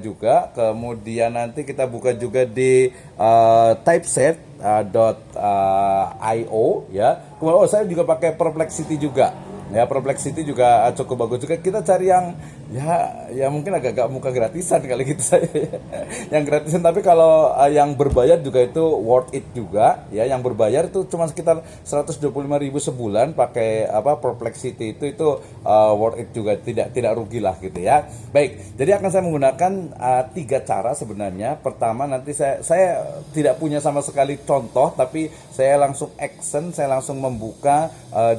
juga. Kemudian nanti kita buka juga di typeset.io ya. Kemudian saya juga pakai Perplexity juga. Ya, Perplexity juga cukup bagus juga. Kita cari yang ya mungkin agak-agak muka gratisan kali gitu saya. Yang gratisan, tapi kalau yang berbayar juga itu worth it juga ya. Yang berbayar itu cuma sekitar 125.000 sebulan pakai Perplexity itu worth it juga, tidak rugi lah gitu ya. Baik, jadi akan saya menggunakan tiga cara sebenarnya. Pertama, nanti saya tidak punya sama sekali contoh, tapi saya langsung action, saya langsung membuka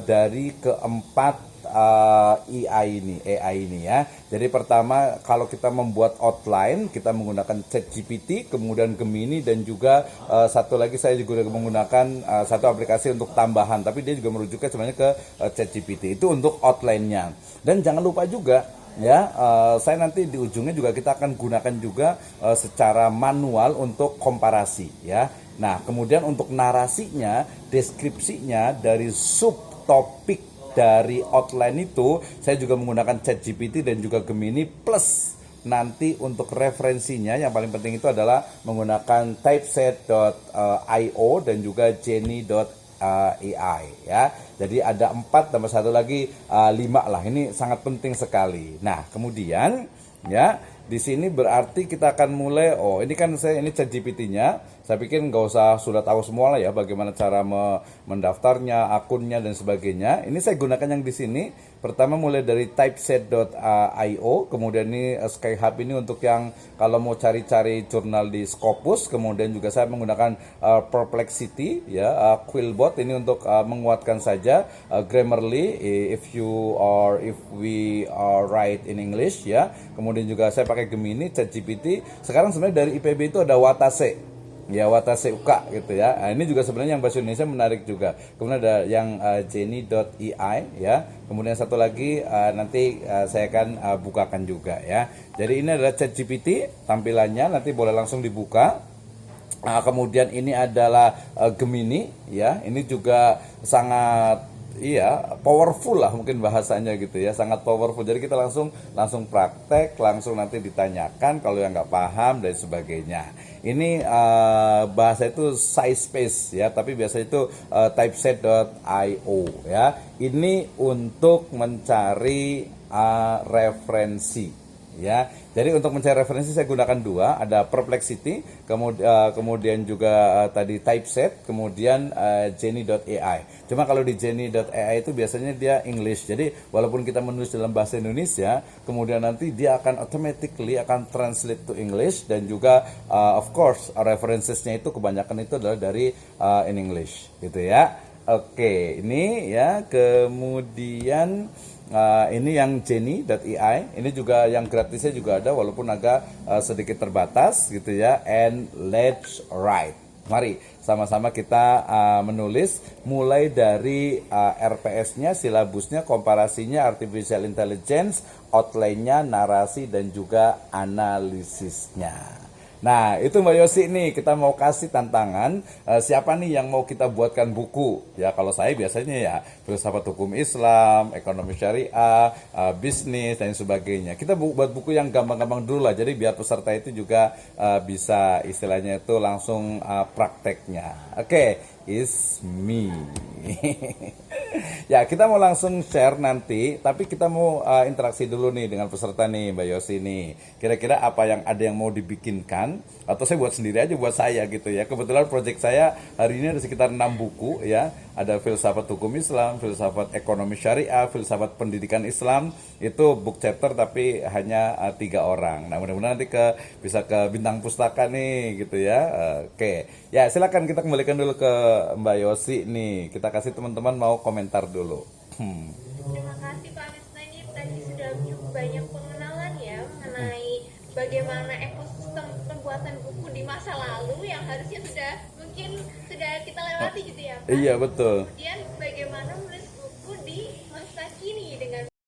dari keempat AI ini ya. Jadi pertama, kalau kita membuat outline, kita menggunakan ChatGPT, kemudian Gemini, dan juga satu lagi saya juga menggunakan satu aplikasi untuk tambahan, tapi dia juga merujuknya sebenarnya ke ChatGPT. Itu untuk outline-nya. Dan jangan lupa juga ya, saya nanti di ujungnya juga kita akan gunakan juga secara manual untuk komparasi ya. Nah, kemudian untuk narasinya, deskripsinya dari subtopik dari outline itu saya juga menggunakan ChatGPT dan juga Gemini, plus nanti untuk referensinya yang paling penting itu adalah menggunakan typeset.io dan juga Jenny.ai ya. Jadi ada 4 tambah satu lagi 5 lah. Ini sangat penting sekali. Nah, kemudian ya di sini berarti kita akan mulai. Oh, ini kan ini ChatGPT-nya. Saya pikir nggak usah sudah tahu semua lah ya bagaimana cara mendaftarnya, akunnya dan sebagainya. Ini saya gunakan yang di sini. Pertama mulai dari typeset.io, kemudian ini Skyhub ini untuk yang kalau mau cari-cari jurnal di Scopus, kemudian juga saya menggunakan Perplexity ya, Quillbot ini untuk menguatkan saja, Grammarly if we are write in English ya. Kemudian juga saya pakai Gemini, ChatGPT. Sekarang sebenarnya dari IPB itu ada Watase. Ya, Watase UK gitu ya. Nah, ini juga sebenarnya yang bahasa Indonesia menarik juga. Kemudian ada yang Jenny.ai ya. Kemudian satu lagi nanti saya akan bukakan juga ya. Jadi ini adalah ChatGPT tampilannya, nanti boleh langsung dibuka. Kemudian ini adalah Gemini ya. Ini juga sangat powerful lah mungkin bahasanya gitu ya, sangat powerful. Jadi kita langsung praktek, langsung nanti ditanyakan kalau yang nggak paham dan sebagainya. Ini bahasa itu size space ya, tapi biasa itu typeset.io ya. Ini untuk mencari referensi. Ya, jadi untuk mencari referensi saya gunakan 2, ada Perplexity, kemudian juga tadi Typeset, kemudian Jenny.ai. Cuma kalau di Jenny.ai itu biasanya dia English, jadi walaupun kita menulis dalam bahasa Indonesia, kemudian nanti dia akan automatically akan translate to English, dan juga of course references-nya itu kebanyakan itu adalah dari in English, gitu ya. Oke, ini ya, kemudian ini yang Jenny.ai, ini juga yang gratisnya juga ada walaupun agak sedikit terbatas gitu ya. And let's write. Mari sama-sama kita menulis mulai dari RPS-nya, silabusnya, komparasinya, artificial intelligence, outline-nya, narasi dan juga analisisnya. Nah, itu Mbak Yosi nih, kita mau kasih tantangan, siapa nih yang mau kita buatkan buku? Ya, kalau saya biasanya ya filsafat hukum Islam, ekonomi syariah, bisnis dan sebagainya. Kita buat buku yang gampang-gampang dulu lah, jadi biar peserta itu juga bisa istilahnya itu langsung prakteknya. Oke, it's me. Ya, kita mau langsung share nanti, tapi kita mau interaksi dulu nih dengan peserta nih, Mbak Yosi nih. Kira-kira apa yang ada yang mau dibikinkan, atau saya buat sendiri aja buat saya gitu ya. Kebetulan project saya hari ini ada sekitar 6 buku ya. Ada filsafat hukum Islam, filsafat ekonomi syariah, filsafat pendidikan Islam. Itu book chapter tapi hanya 3 orang. Nah, mudah-mudahan nanti bisa ke Bintang Pustaka nih gitu ya. Oke. Ya, silakan kita kembalikan dulu ke Mbak Yosi nih. Kita kasih teman-teman mau komentar dulu. Terima kasih Pak Wisna, ini tadi sudah banyak pengenalan ya mengenai bagaimana ekosistem pembuatan buku di masa lalu yang harusnya sudah kita lewati gitu ya Pak. Iya, betul. Kemudian bagaimana menulis buku di masa kini dengan